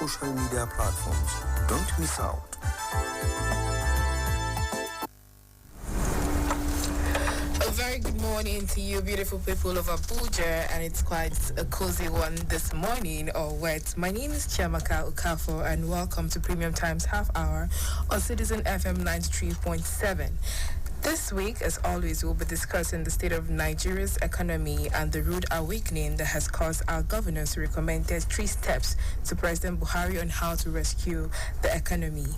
social media platforms. Don't miss out. A very good morning to you, beautiful people of Abuja, and it's quite a cozy one this morning, or wet. My name is Chiamaka Ukafo, and welcome to Premium Times Half Hour on Citizen FM 93.7. This week, as always, we'll be discussing the state of Nigeria's economy and the rude awakening that has caused our governors to recommend 3 steps to President Buhari on how to rescue the economy.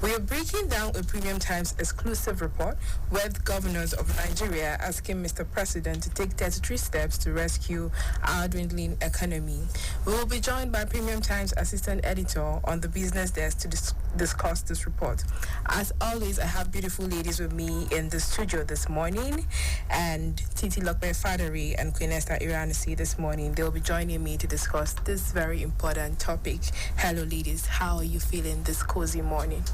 We are breaking down a Premium Times exclusive report with governors of Nigeria asking Mr. President to take 33 steps to rescue our dwindling economy. We will be joined by Premium Times assistant editor on the business desk to discuss this report. As always, I have beautiful ladies with me in the studio this morning, and Titi Lokbe Faderi and Queen Esther Iranisi this morning. They'll be joining me to discuss this very important topic. Hello, ladies. How are you feeling this cozy morning?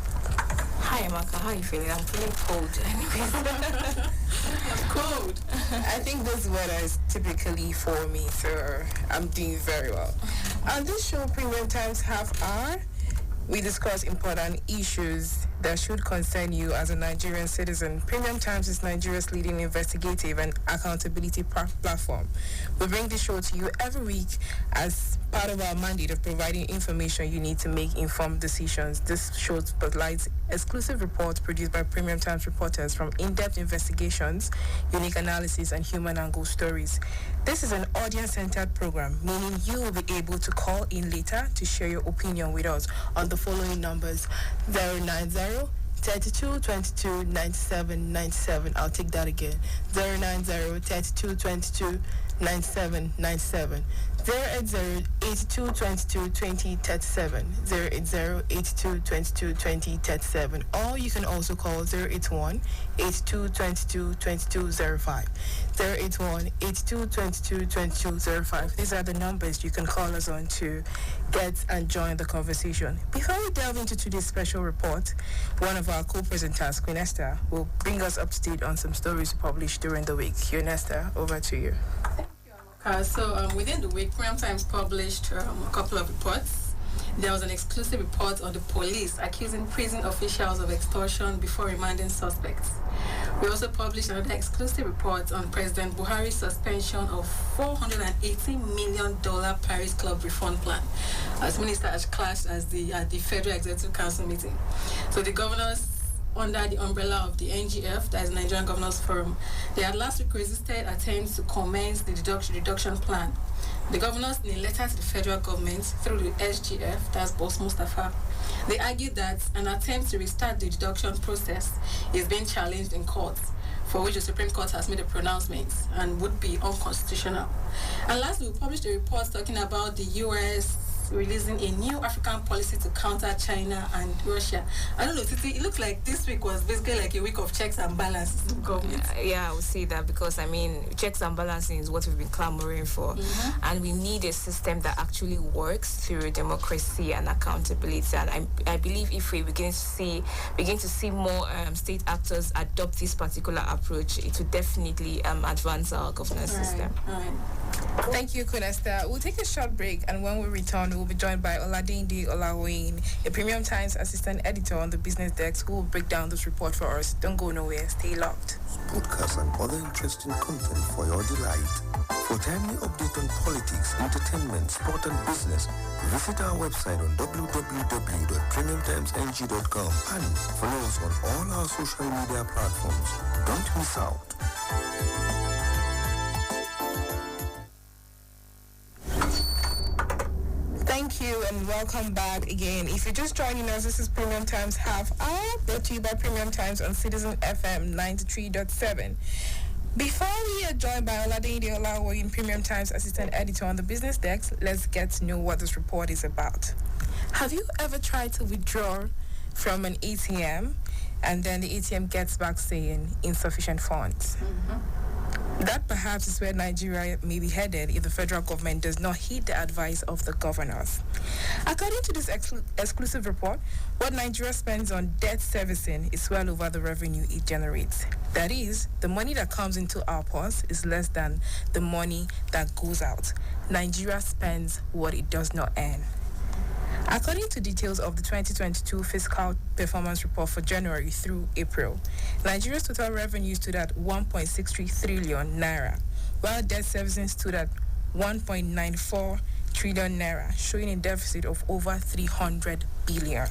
Hi, Amaka. How are you feeling? I'm feeling cold. I'm cold. I think this weather is typically for me, so I'm doing very well. On this show, Premium Times Half Hour, we discuss important issues that should concern you as a Nigerian citizen. Premium Times is Nigeria's leading investigative and accountability platform. We bring this show to you every week as part of our mandate of providing information you need to make informed decisions. This show spotlights exclusive reports produced by Premium Times reporters from in-depth investigations, unique analysis, and human angle stories. This is an audience-centered program, meaning you will be able to call in later to share your opinion with us on the following numbers: 090 32 22 97 97. I'll take that again. 090 32 22 97 97. 080 82 22 20 37. 080 82 22 20 37. Or you can also call 081 82 22 22 05. 081 82 22 22 05. These are the numbers you can call us on to get and join the conversation. Before we delve into today's special report, one of our co-presenters, Queen Esther, will bring us up to date on some stories published during the week. Queen Esther, over to you. Within the week, Premium Times published a couple of reports. There was an exclusive report on the police accusing prison officials of extortion before remanding suspects. We also published another exclusive report on President Buhari's suspension of $480 million Paris Club refund plan, as minister has clashed at the Federal Executive Council meeting. So the governors, under the umbrella of the NGF, that is Nigerian Governors Forum, they had last week resisted attempts to commence the reduction plan. The governors, in a letter to the federal government through the SGF, that's Boss Mustafa, they argued that an attempt to restart the deduction process is being challenged in court, for which the Supreme Court has made a pronouncement and would be unconstitutional. And lastly, we published a report talking about the U.S. releasing a new African policy to counter China and Russia. I don't know, Titi, it looks like this week was basically like a week of checks and balances in government. Yeah, I would say that because, checks and balancing is what we've been clamoring for. Mm-hmm. And we need a system that actually works through democracy and accountability. And I believe if we begin to see more state actors adopt this particular approach, it will definitely advance our governance system. All right. Thank you, Queen Esther. We'll take a short break, and when we return, we'll be joined by Oladinde Olawoyin, a Premium Times assistant editor on the business desk, who will break down this report for us. Don't go nowhere. Stay locked. Podcasts and other interesting content for your delight. For timely update on politics, entertainment, sport, and business, visit our website on www.premiumtimesng.com and follow us on all our social media platforms. Don't miss out. Thank you and welcome back again. If you're just joining us, this is Premium Times Half Hour, brought to you by Premium Times on Citizen FM 93.7. Before we are joined by Oladinde Olawoyin, Premium Times assistant editor on the business desk, let's get to know what this report is about. Have you ever tried to withdraw from an ATM and then the ATM gets back saying insufficient funds? Mm-hmm. That perhaps is where Nigeria may be headed if the federal government does not heed the advice of the governors. According to this exclusive report, what Nigeria spends on debt servicing is well over the revenue it generates. That is, the money that comes into our purse is less than the money that goes out. Nigeria spends what it does not earn. According to details of the 2022 Fiscal Performance Report for January through April, Nigeria's total revenue stood at 1.63 trillion naira, while debt servicing stood at 1.94 trillion naira, showing a deficit of over 300 billion.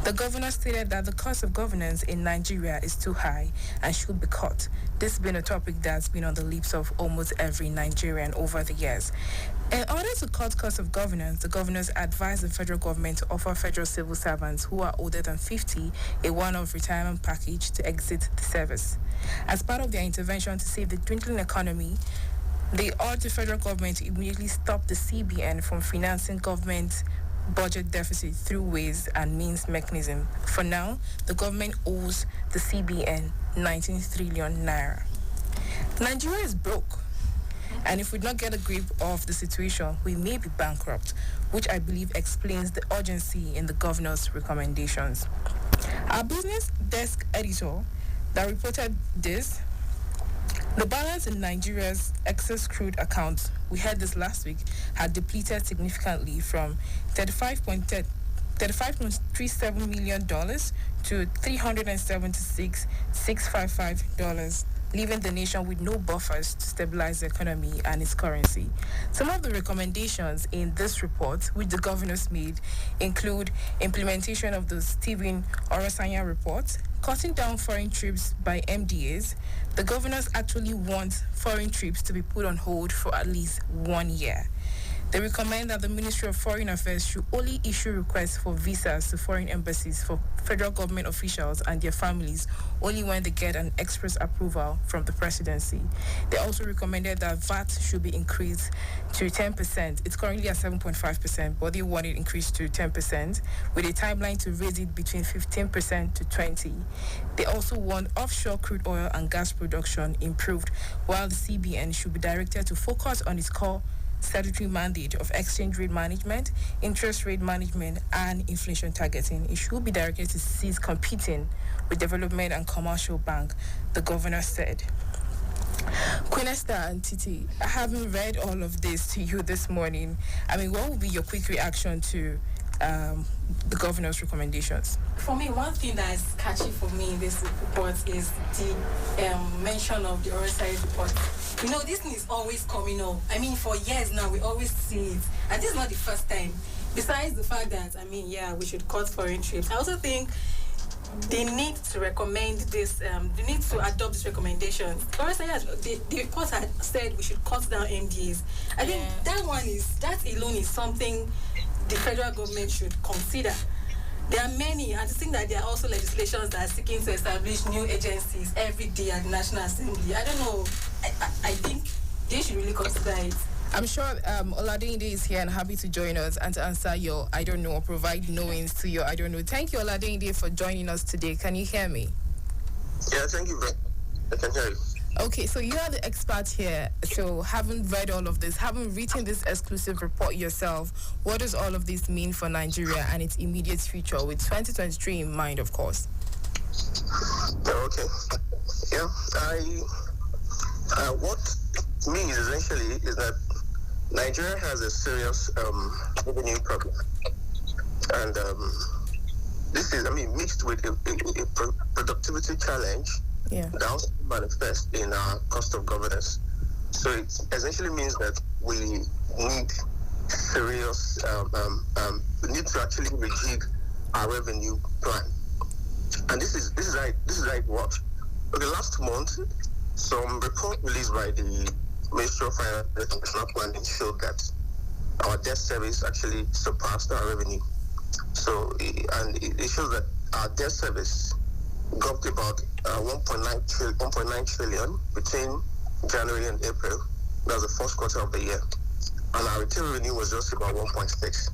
The governor stated that the cost of governance in Nigeria is too high and should be cut. This has been a topic that's been on the lips of almost every Nigerian over the years. In order to cut costs of governance, the governors advised the federal government to offer federal civil servants who are older than 50 a one-off retirement package to exit the service. As part of their intervention to save the dwindling economy, they urged the federal government to immediately stop the CBN from financing government budget deficit through ways and means mechanism. For now, the government owes the CBN 19 trillion naira. Nigeria is broke, and if we do not get a grip of the situation, we may be bankrupt, which I believe explains the urgency in the governor's recommendations. Our business desk editor that reported this, the balance in Nigeria's excess crude accounts, we heard this last week, had depleted significantly from $35.37 million to $376,655, leaving the nation with no buffers to stabilize the economy and its currency. Some of the recommendations in this report, which the governors made, include implementation of the Stephen Orosanya report, cutting down foreign trips by MDAs. The governors actually want foreign trips to be put on hold for at least 1 year. They recommend that the Ministry of Foreign Affairs should only issue requests for visas to foreign embassies for federal government officials and their families only when they get an express approval from the presidency. They also recommended that VAT should be increased to 10%. It's currently at 7.5%, but they want it increased to 10%, with a timeline to raise it between 15% to 20%. They also want offshore crude oil and gas production improved, while the CBN should be directed to focus on its core statutory mandate of exchange rate management, interest rate management, and inflation targeting. It should be directed to cease competing with development and commercial bank, the governor said. Queen Esther and Titi, I haven't read all of this to you this morning. What would be your quick reaction to the governor's recommendations? For me, one thing that is catchy for me in this report is the mention of the Orosai report. This thing is always coming up. For years now, we always see it. And this is not the first time. Besides the fact that, we should cut foreign trips. I also think they need to recommend this, they need to adopt this recommendation. The report had said we should cut down MDAs. I think that alone is something the federal government should consider. There are many, and I think that there are also legislations that are seeking to establish new agencies every day at the National Assembly. I don't know. I think they should really consider it. I'm sure Oladinde is here and happy to join us and to answer your I don't know or provide knowings to your I don't know. Thank you, Oladinde, for joining us today. Can you hear me? Yeah, thank you. I can hear you. Okay, so you are the expert here. So haven't read all of this, haven't written this exclusive report yourself. What does all of this mean for Nigeria and its immediate future, with 2023 in mind, of course? Okay. Yeah, what it means essentially is that Nigeria has a serious revenue problem. And this is, mixed with a productivity challenge. Yeah. That also manifests in our cost of governance. So it essentially means that we need serious, we need to actually rejig our revenue plan. And this is how it works. Okay, last month, some report released by the Ministry of Finance and National Planning showed that our debt service actually surpassed our revenue. So, it shows that our debt service got about 1.9 trillion between January and April. That was the first quarter of the year. And our retail revenue was just about 1.6.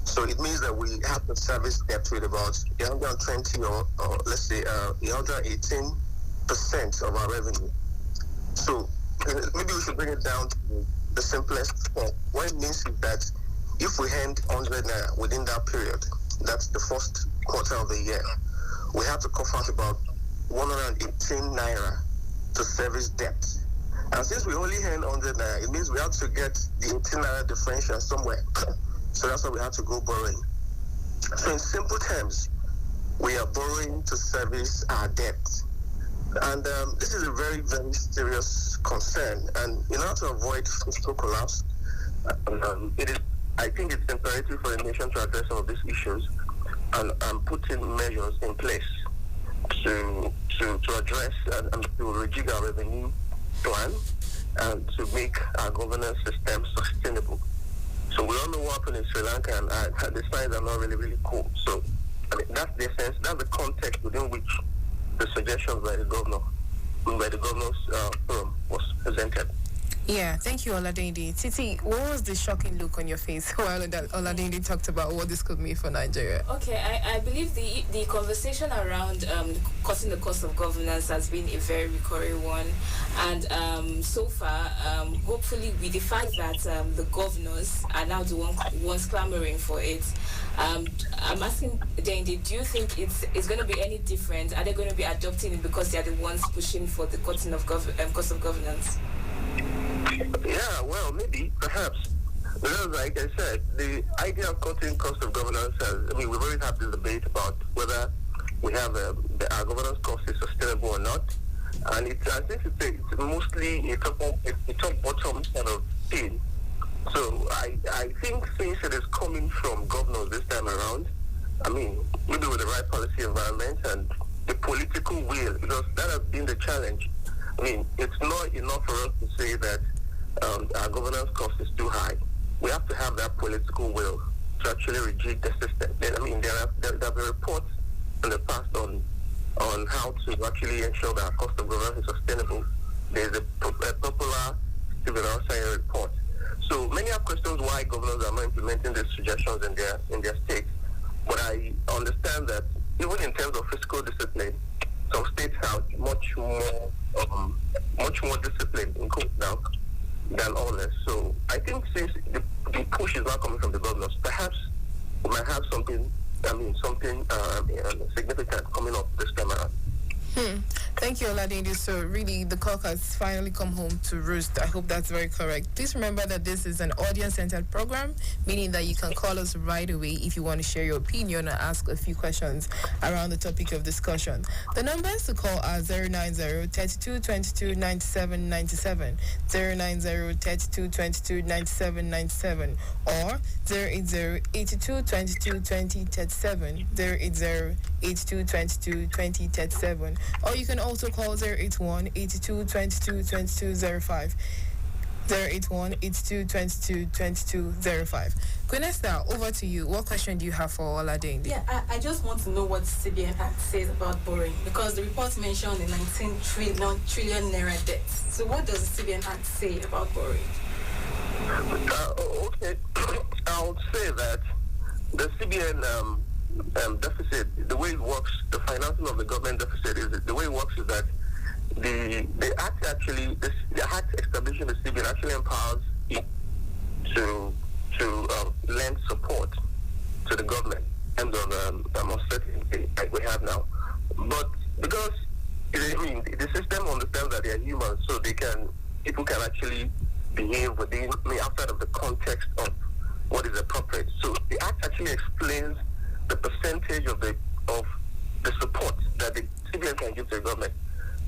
So it means that we have to service debt with about 120 or let's say 118% of our revenue. So maybe we should bring it down to the simplest form. What it means is that if we hand 100 naira within that period, that's the first quarter of the year, we have to cough out about 118 naira to service debt. And since we only hand 100 naira, it means we have to get the 18 naira differential somewhere. So that's why we have to go borrowing. So in simple terms, we are borrowing to service our debt. And this is a very, very serious concern. And in order to avoid fiscal collapse, I think it's imperative for the nation to address some of these issues and put in measures in place to address and to rejig our revenue plan and to make our governance system sustainable. So we all know what happened in Sri Lanka, and the signs are not really, really cool. So I mean, that's the essence, that's the context within which the suggestions by the governor's forum was presented. Yeah, thank you, Oladinde. Titi, what was the shocking look on your face while Oladinde talked about what this could mean for Nigeria? Okay, I believe the conversation around cutting the cost of governance has been a very recurring one. And so far, hopefully with the fact that the governors are now the ones clamoring for it, I'm asking Dende, do you think it's going to be any different? Are they going to be adopting it because they're the ones pushing for the cutting of cost of governance? Yeah, well, maybe, perhaps. Because, like I said, the idea of cutting cost of governance we've already had this debate about whether we have our governance cost is sustainable or not. And I think it's mostly a top-bottom kind of thing. So I think since it is coming from governors this time around, I mean, maybe with the right policy environment and the political will, because that has been the challenge. I mean, it's not enough for us to say that our governance cost is too high. We have to have that political will to actually rejig the system. I mean, there have been reports in the past on how to actually ensure that our cost of governance is sustainable. There's a popular Stephen Arsayan report. So many have questions why governors are not implementing these suggestions in their states. But I understand that even in terms of fiscal discipline, some states have much more discipline in quotes now than others. So I think since the push is not coming from the governors, perhaps we might have something significant coming up this time around. Thank you, Oladinde. So really, the cock has finally come home to roost. I hope that's very correct. Please remember that this is an audience-centered program, meaning that you can call us right away if you want to share your opinion or ask a few questions around the topic of discussion. The numbers to call are 090-3222-9797, 090-3222-9797, or 080-8222-2037, 080-8222-2037. Or you can also call 081-8222-2205. 081-8222-2205. Quinesta, over to you. What question do you have for Oladinde? Yeah, I just want to know what the CBN Act says about borrowing, because the report mentioned the 19 trillion naira debt. So what does the CBN Act say about borrowing? Okay, I would say that the CBN deficit, the way it works, the financing of the government deficit the way it works is that the Act actually, the Act establishing the CBN actually empowers it to lend support to the government in terms of uncertainty like we have now. But because the system understands that they are humans, so people can actually behave outside of the context of what is appropriate. So the Act actually explains the percentage of the support that the CBN can give to the government.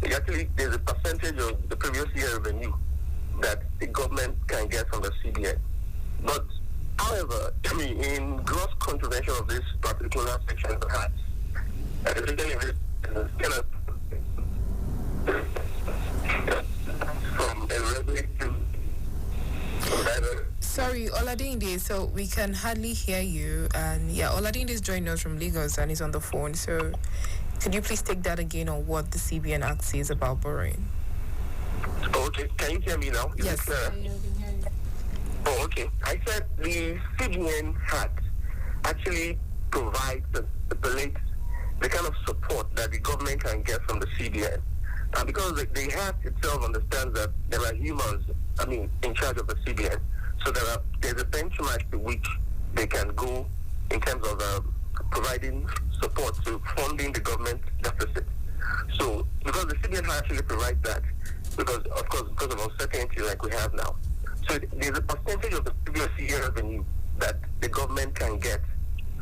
There's a percentage of the previous year revenue that the government can get from the CBN. But, however, in gross contravention of this particular section of the Act, from a regulative. Sorry, Oladinde, so we can hardly hear you. And yeah, Oladinde is joining us from Lagos and he's on the phone. So could you please take that again on what the CBN Act says about borrowing? Okay, can you hear me now? Yes. Oh, okay. I said the CBN Act actually provides the kind of support that the government can get from the CBN. And because the Act itself understands that there are humans, in charge of the CBN. So there's a benchmark to which they can go in terms of providing support to funding the government deficit. So because the CBN actually provides that, because of uncertainty like we have now. So there's a percentage of the previous year revenue that the government can get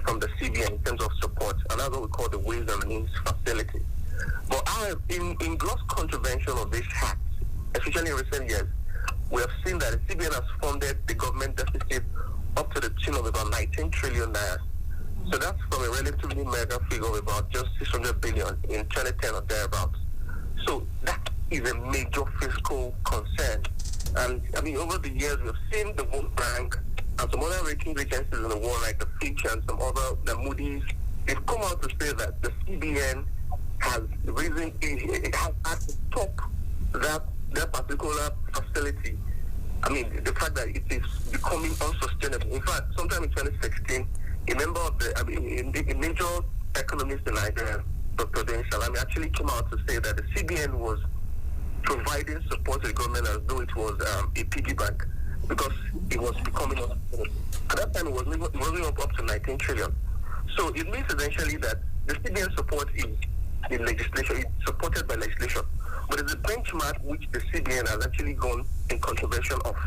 from the CBN in terms of support, and that's what we call the Ways and Means Facility. But in gross contravention of this act, especially in recent years, we have seen that the CBN has funded the government deficit up to the tune of about 19 trillion naira. So that's from a relatively mega figure of about just 600 billion in 2010 or thereabouts. So that is a major fiscal concern. And I mean, over the years, we've seen the World Bank and some other rating agencies in the world, like the Fitch and some other, the Moody's, they've come out to say that the CBN has risen, it has had to stop that particular facility. I mean, the fact that it is becoming unsustainable. In fact, sometime in 2016, a member of a major economist in Nigeria, Dr. Denis Salami, actually came out to say that the CBN was providing support to the government as though it was a piggy bank, because it was becoming unsustainable. At that time, it was moving up to 19 trillion. So it means essentially that the CBN support is in legislation, it's supported by legislation. But it's a benchmark which the CBN has actually gone in contravention of,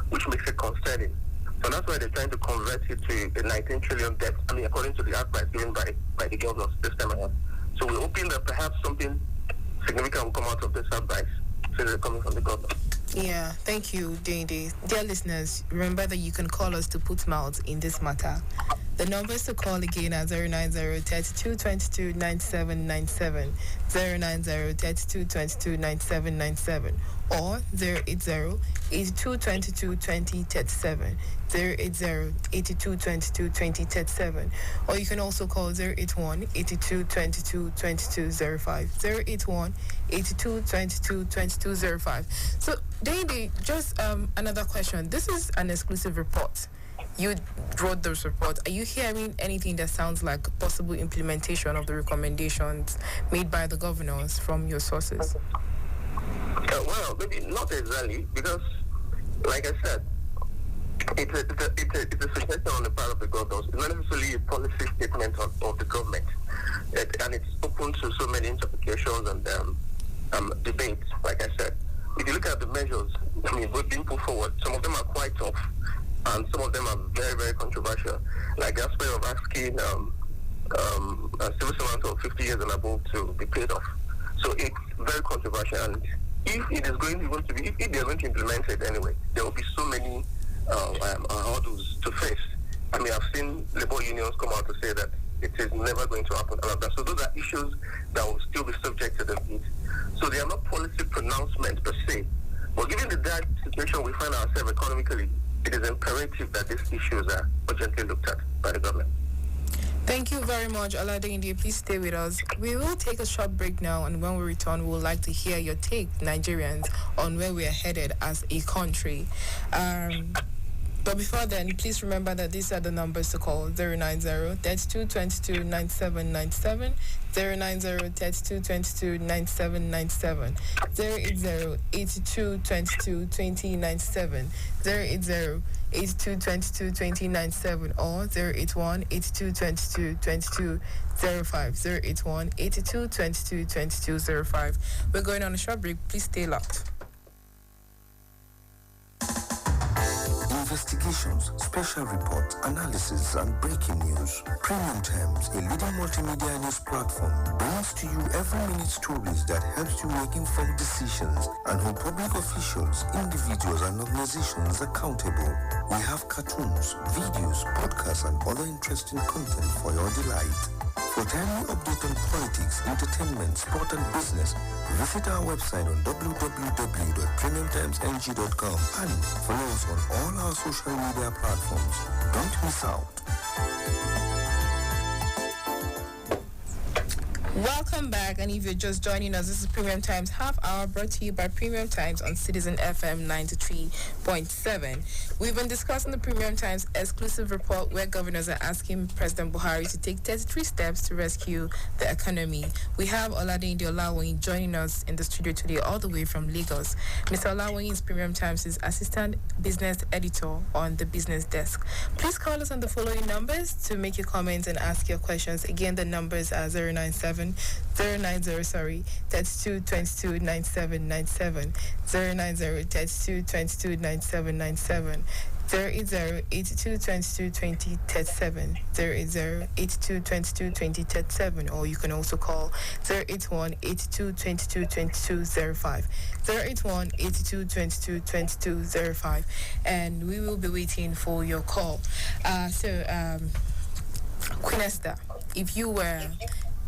which makes it concerning. So that's why they're trying to convert it to a 19 trillion debt, I mean, according to the advice given by the governors this time around. So we're hoping that perhaps something significant will come out of this advice, since it's coming from the government. Yeah, thank you, Dende. Dear listeners, remember that you can call us to put mouths in this matter. The numbers to call again are 090-3222-9797, 090-3222-9797, or 080-8222-2037, 080-8222-2037, or you can also call 081-8222-2205, 081-8222-2205. So, Dende, just another question. This is an exclusive report. You wrote this report. Are you hearing anything that sounds like possible implementation of the recommendations made by the governors from your sources? Well, maybe not exactly, because, like I said, it's a suggestion on the part of the governors. It's not necessarily a policy statement of the government, and it's open to so many interpretations and debates. Like I said, if you look at the measures, I mean, we've been put forward. Some of them are quite tough, and some of them are very, very controversial. Like the aspect of asking a civil servant of 50 years and above to be paid off. So it's very controversial, and if it is going to be, if they are going to implement it anyway, there will be so many hurdles to face. I mean, I've seen labor unions come out to say that it is never going to happen. So those are issues that will still be subject to the vote. So they are not policy pronouncements per se. But given the dire situation we find ourselves economically, it is imperative that these issues are urgently looked at by the government. Thank you very much, Oladinde. Please stay with us. We will take a short break now, and when we return, we would like to hear your take, Nigerians, on where we are headed as a country. But before then, please remember that these are the numbers to call: 090-3222-9797, 090-3222-9797, 080-8222-2097, 080-8222-2097, or 081-8222-2205, 081-8222-2205. We're going on a short break. Please stay locked. Investigations, special reports, analysis, and breaking news. Premium Times, a leading multimedia news platform, brings to you every minute stories that helps you make informed decisions and hold public officials, individuals, and organizations accountable. We have cartoons, videos, podcasts, and other interesting content for your delight. For timely update on politics, entertainment, sport, and business, visit our website on www.premiumtimesng.com and follow us on all our social media platforms. Don't miss out. Welcome back, and if you're just joining us, this is Premium Times Half Hour, brought to you by Premium Times on Citizen FM 93.7. We've been discussing the Premium Times exclusive report where governors are asking President Buhari to take 33 steps to rescue the economy. We have Oladinde Olawoyin joining us in the studio today all the way from Lagos. Mr. Olawoyin is Premium Times' assistant business editor on the business desk. Please call us on the following numbers to make your comments and ask your questions. Again, the numbers are 090-3222-9797, 090-3222-9797, 080-8222-2037, 080-8222-2037, or you can also call 081-8222-2205, 081-8222-2205, and we will be waiting for your call. Queen Esther, if you were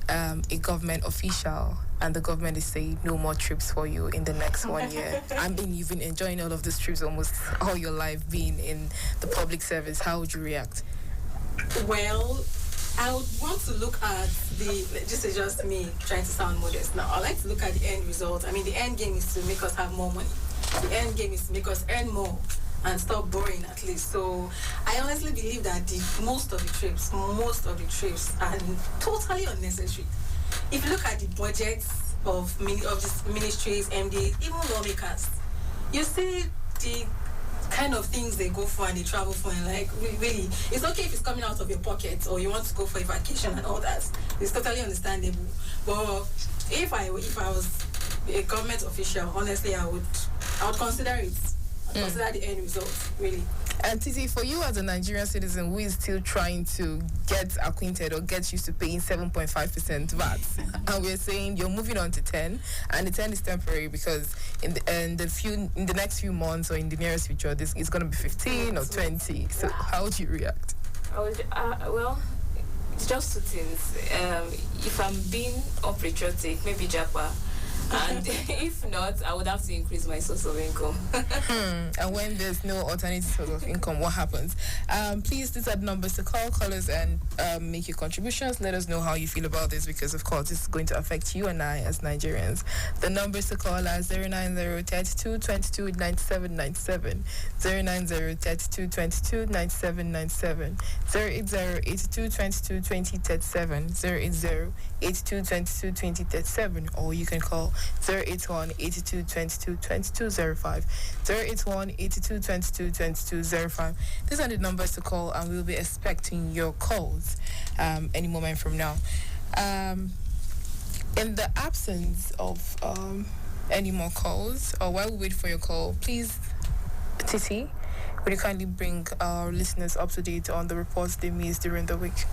a government official and the government is saying no more trips for you in the next 1 year, I mean, you've been enjoying all of these trips almost all your life being in the public service, how would you react? Well, I would want to look at this is just me trying to sound modest now. I like to look at the end result. I mean, the end game is to make us have more money. The end game is to make us earn more and stop borrowing at least. So I honestly believe that most of the trips are totally unnecessary. If you look at the budgets of these ministries, MDs, even lawmakers, you see the kind of things they go for and they travel for, and like really, it's okay if it's coming out of your pocket or you want to go for a vacation and all that. It's totally understandable. But if I was a government official, honestly, I would consider it. Consider the end result, really. And Titi, for you as a Nigerian citizen who is still trying to get acquainted or get used to paying 7.5% VAT, and we're saying you're moving on to 10, and the 10 is temporary because in the next few months or in the nearest future, this is going to be 15 or 20. So how would you react? I would, well, it's just two things. If I'm being unpatriotic, maybe Japa. And if not, I would have to increase my source of income. And when there's no alternative source of income, what happens? Please, these are the numbers to call us and make your contributions. Let us know how you feel about this because, of course, this is going to affect you and I as Nigerians. The numbers to call are 090-3222-9797, 090-3222-9797, 080-8222-2037, 080-8222-2037, or you can call 081-8222-2205, 081-8222-2205. These are the numbers to call, and we'll be expecting your calls any moment from now. In the absence of any more calls, or while we wait for your call, please, Titi, would you kindly bring our listeners up to date on the reports they missed during the week?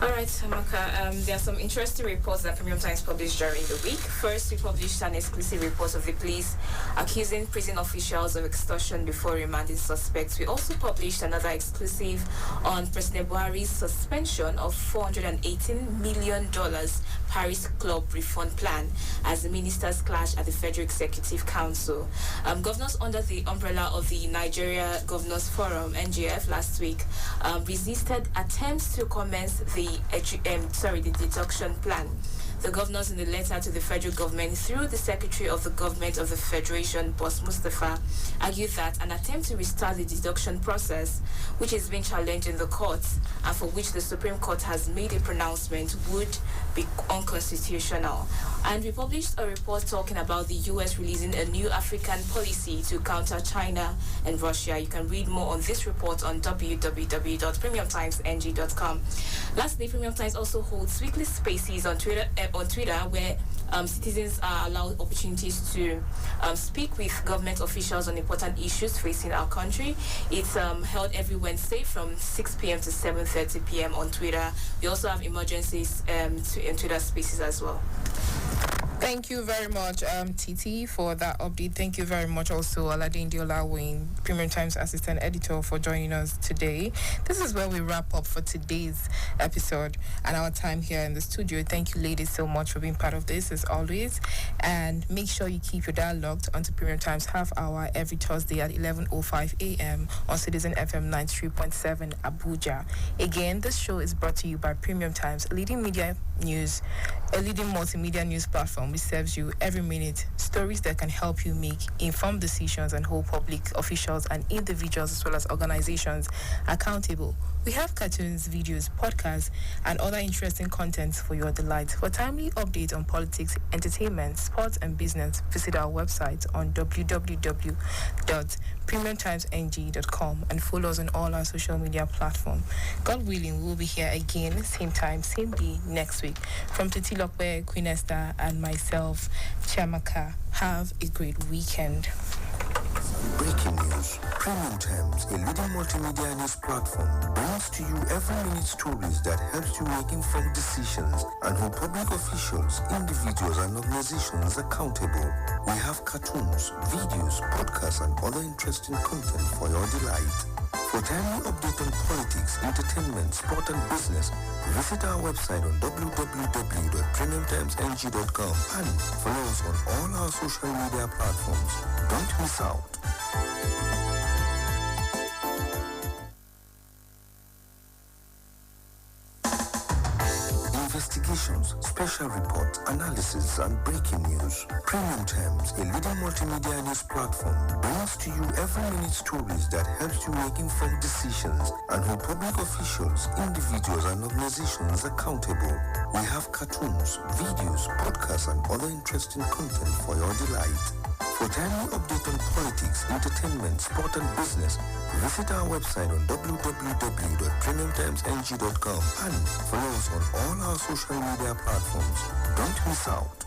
All right, Amaka, there are some interesting reports that Premium Times published during the week. First, we published an exclusive report of the police accusing prison officials of extortion before remanding suspects. We also published another exclusive on President Buhari's suspension of $418 million Paris Club refund plan as the ministers clash at the Federal Executive Council. Governors under the umbrella of the Nigeria Governors Forum, NGF, last week resisted attempts to commence the deduction plan. The governors in the letter to the federal government through the Secretary of the Government of the Federation, Boss Mustafa, argued that an attempt to restart the deduction process, which is being challenged in the courts and for which the Supreme Court has made a pronouncement, would be unconstitutional. And we published a report talking about the U.S. releasing a new African policy to counter China and Russia. You can read more on this report on www.premiumtimesng.com. Lastly, Premium Times also holds weekly spaces on Twitter where citizens are allowed opportunities to speak with government officials on important issues facing our country. It's held every Wednesday from 6 p.m. to 7:30 p.m. on Twitter. We also have emergencies in Twitter spaces as well. Thank you very much, Titi, for that update. Thank you very much also, Aladin Diolawin, Premium Times Assistant Editor, for joining us today. This is where we wrap up for today's episode and our time here in the studio. Thank you, ladies, so much for being part of this, as always. And make sure you keep your dial logged onto Premium Times Half Hour every Thursday at 11:05 a.m. on Citizen FM 93.7 Abuja. Again, this show is brought to you by Premium Times, a leading multimedia news platform which serves you every minute stories that can help you make informed decisions and hold public officials and individuals as well as organizations accountable. We have cartoons, videos, podcasts, and other interesting contents for your delight. For timely updates on politics, entertainment, sports, and business, visit our website on www.premiumtimesng.com and follow us on all our social media platforms. God willing, we'll be here again, same time, same day, next week. From Titi Lokwe, Queen Esther, and myself, Chiamaka, have a great weekend. Breaking news. Premium Times, a leading multimedia news platform, brings to you every minute stories that helps you make informed decisions and hold public officials, individuals and organizations accountable. We have cartoons, videos, podcasts and other interesting content for your delight. For timely update on politics, entertainment, sport and business, visit our website on www.premiumtimesng.com and follow us on all our social media platforms. Don't miss out. Investigations, special reports, analysis, and breaking news. Premium Times, a leading multimedia news platform, brings to you every minute stories that helps you make informed decisions and hold public officials, individuals, and organizations accountable. We have cartoons, videos, podcasts, and other interesting content for your delight. For timely update on politics, entertainment, sport and business, visit our website on www.premiumtimesng.com and follow us on all our social media platforms. Don't miss out.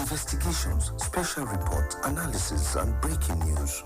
Investigations, special reports, analysis and breaking news.